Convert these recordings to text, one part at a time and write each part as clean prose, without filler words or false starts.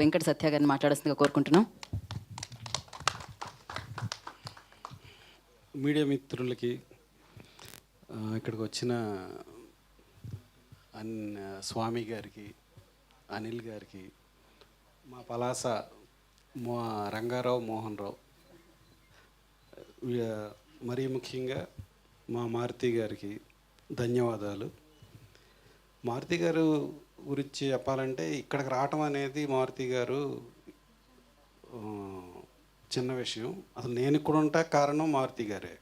వెంకట సత్య గారిని మాట్లాడాల్సిందిగా కోరుకుంటున్నాం. మీడియా మిత్రులకి, ఇక్కడికి వచ్చిన స్వామి గారికి, అనిల్ గారికి, మా పలాస రంగారావు, మోహన్ రావు, మరీ ముఖ్యంగా మా మారుతి గారికి ధన్యవాదాలు. మారుతి గారు గురించి చెప్పాలంటే, ఇక్కడికి రావటం అనేది మారుతి గారు చిన్న విషయం. అసలు నేను ఇక్కడ ఉంటా కారణం మారుతి గారే,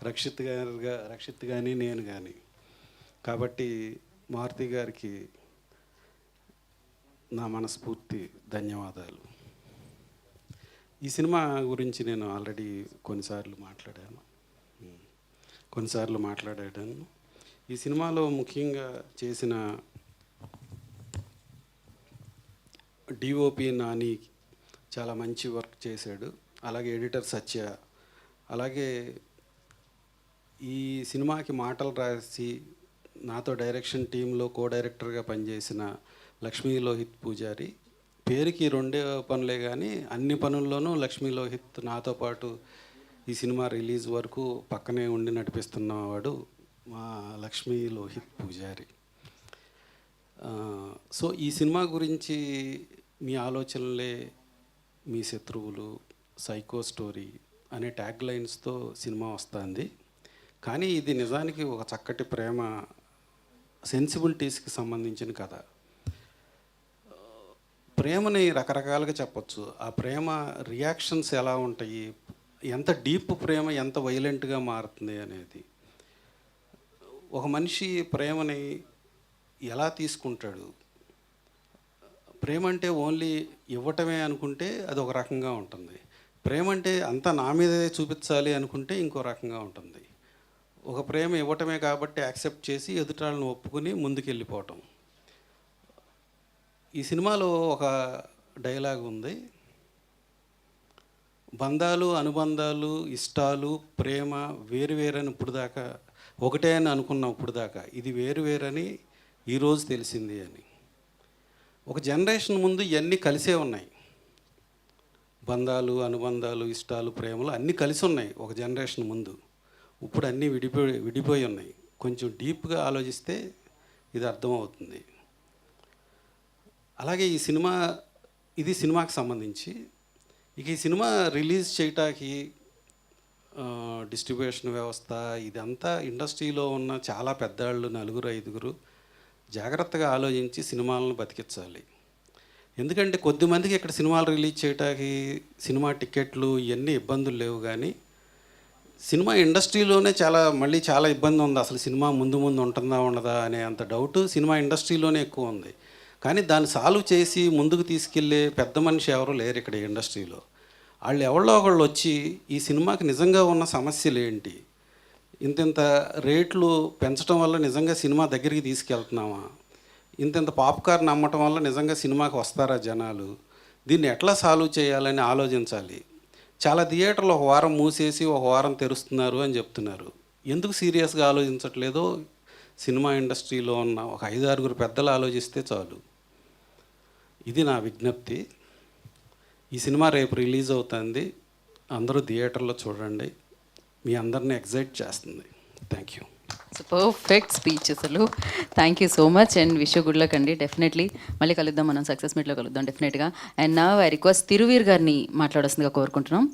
రక్షిత్ కానీ నేను కానీ. కాబట్టి మారుతి గారికి నా మనస్ఫూర్తి ధన్యవాదాలు. ఈ సినిమా గురించి నేను ఆల్రెడీ కొన్నిసార్లు మాట్లాడాను. ఈ సినిమాలో ముఖ్యంగా చేసిన డిఓపి నాని చాలా మంచి వర్క్ చేశాడు. అలాగే ఎడిటర్ సత్య, అలాగే ఈ సినిమాకి మాటలు రాసి నాతో డైరెక్షన్ టీంలో కో డైరెక్టర్గా పనిచేసిన లక్ష్మీ లోహిత్ పూజారి. పేరుకి రెండే పనులే కానీ అన్ని పనుల్లోనూ లక్ష్మీ లోహిత్ నాతో పాటు ఈ సినిమా రిలీజ్ వరకు పక్కనే ఉండి నడిపిస్తున్నవాడు మా లక్ష్మీ లోహిత్ పూజారి. సో ఈ సినిమా గురించి మీ ఆలోచనలే మీ శత్రువులు, సైకో స్టోరీ అనే ట్యాగ్ లైన్స్తో సినిమా వస్తుంది. కానీ ఇది నిజానికి ఒక చక్కటి ప్రేమ, సెన్సిబిలిటీస్కి సంబంధించిన కథ. ప్రేమని రకరకాలుగా చెప్పచ్చు. ఆ ప్రేమ రియాక్షన్స్ ఎలా ఉంటాయి, ఎంత డీప్ ప్రేమ ఎంత వైలెంట్గా మారుతుంది అనేది. ఒక మనిషి ప్రేమని ఎలా తీసుకుంటాడు, ప్రేమ అంటే ఓన్లీ ఇవ్వటమే అనుకుంటే అది ఒక రకంగా ఉంటుంది. ప్రేమ అంటే అంతా నా మీదే చూపించాలి అనుకుంటే ఇంకో రకంగా ఉంటుంది. ఒక ప్రేమ ఇవ్వటమే కాబట్టి యాక్సెప్ట్ చేసి ఎదుటాలను ఒప్పుకొని ముందుకెళ్ళిపోవటం. ఈ సినిమాలో ఒక డైలాగ్ ఉంది, బంధాలు, అనుబంధాలు, ఇష్టాలు, ప్రేమ వేరువేరని ఇప్పుడు దాకా ఒకటే అని అనుకున్నాం, ఇప్పుడు దాకా ఇది వేరువేరని ఈరోజు తెలిసింది అని. ఒక జనరేషన్ ముందు ఇవన్నీ కలిసే ఉన్నాయి. బంధాలు, అనుబంధాలు, ఇష్టాలు, ప్రేమలు అన్నీ కలిసి ఉన్నాయి ఒక జనరేషన్ ముందు. ఇప్పుడు అన్నీ విడిపోయి ఉన్నాయి. కొంచెం డీప్గా ఆలోచిస్తే ఇది అర్థమవుతుంది. అలాగే ఇది సినిమాకి సంబంధించి. ఇక ఈ సినిమా రిలీజ్ చేయటానికి డిస్ట్రిబ్యూషన్ వ్యవస్థ ఇదంతా ఇండస్ట్రీలో ఉన్న చాలా పెద్దవాళ్ళు, 4-5 జాగ్రత్తగా ఆలోచించి సినిమాలను బతికించాలి. ఎందుకంటే కొద్దిమందికి ఇక్కడ సినిమాలు రిలీజ్ చేయడానికి సినిమా టికెట్లు ఇవన్నీ ఇబ్బందులు లేవు, కానీ సినిమా ఇండస్ట్రీలోనే మళ్ళీ చాలా ఇబ్బంది ఉంది. అసలు సినిమా ముందు ఉంటుందా ఉండదా అనే అంత డౌట్ సినిమా ఇండస్ట్రీలోనే ఎక్కువ ఉంది. కానీ దాన్ని సాల్వ్ చేసి ముందుకు తీసుకెళ్ళే పెద్ద మనిషి ఎవరు లేరు ఇక్కడ ఇండస్ట్రీలో. వాళ్ళు ఎవరో ఒకళ్ళు వచ్చి ఈ సినిమాకి నిజంగా ఉన్న సమస్యలు ఏంటి, ఇంత రేట్లు పెంచడం వల్ల నిజంగా సినిమా దగ్గరికి తీసుకెళ్తున్నామా, ఇంత పాప్కార్న్ అమ్మటం వల్ల నిజంగా సినిమాకి వస్తారా జనాలు, దీన్ని ఎట్లా సాల్వ్ చేయాలని ఆలోచించాలి. చాలా థియేటర్లు ఒక వారం మూసేసి ఒక వారం తెరుస్తున్నారు అని చెప్తున్నారు. ఎందుకు సీరియస్గా ఆలోచించట్లేదో సినిమా ఇండస్ట్రీలో ఉన్న ఒక 5-6 పెద్దలు ఆలోచిస్తే చాలు. ఇది నా విజ్ఞప్తి. ఈ సినిమా రేపు రిలీజ్ అవుతుంది, అందరూ థియేటర్లో చూడండి. మీ అందరిని ఎగ్జైట్ చేస్తుంది. Thank you. So perfect speech అసలు. Thank you so much and wish you good luck అండి. డెఫినెట్లీ మళ్ళీ కలుద్దాం, మనం సక్సెస్ మీట్లో కలుద్దాం డెఫినెట్గా. అండ్ నా ఐ రిక్వెస్ట్ తిరువీర్ గారిని మాట్లాడాల్సిందిగా కోరుకుంటున్నాం.